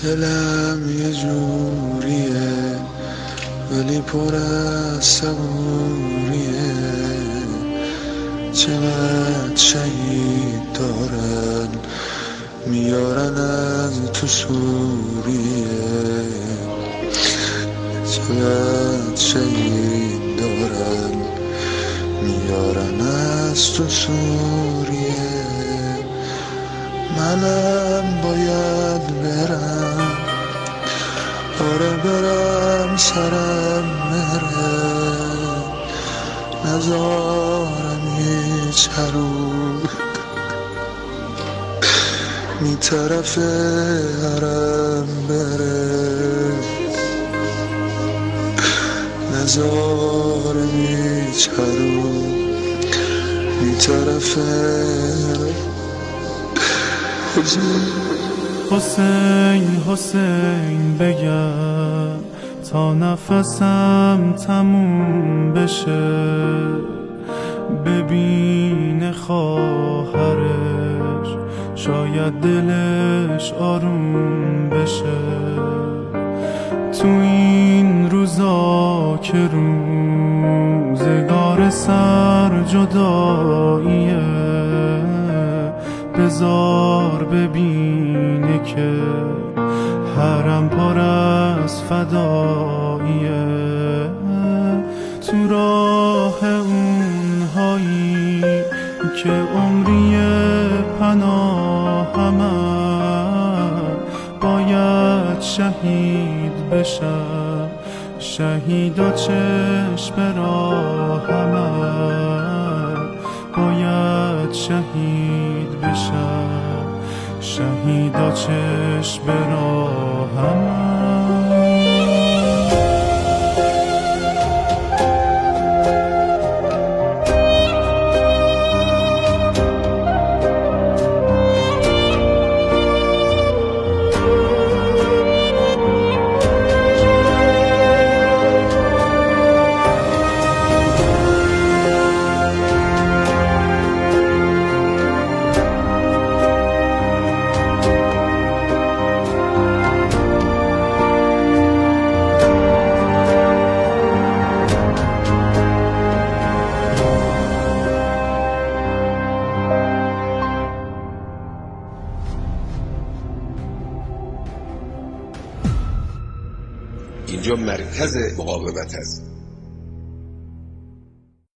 دلم یه جوریه ولی پر از صبوریه، چقدر شهید دارن میارن از تو سوریه، چقدر شهید دارن میارن از تو سوریه. منم باید برم، آره برم، سرم نره، نزارم هیچ حروم می طرف حرم بره، نزارم هیچ حروم می طرف حسین حسین بگم تا نفسم تموم بشه، ببین خواهرش شاید دلش آروم بشه. تو این روزا که روزگار سر جداییه، بذار ببینه که حرم پر از فداییه. تو راه اونهایی که عمری پناهمن، باید شهید بشم، شهیدا چشم راهمن، باید شهید بشم، شهیدا چشم راهمن. اینجا مرکز مقاومت است.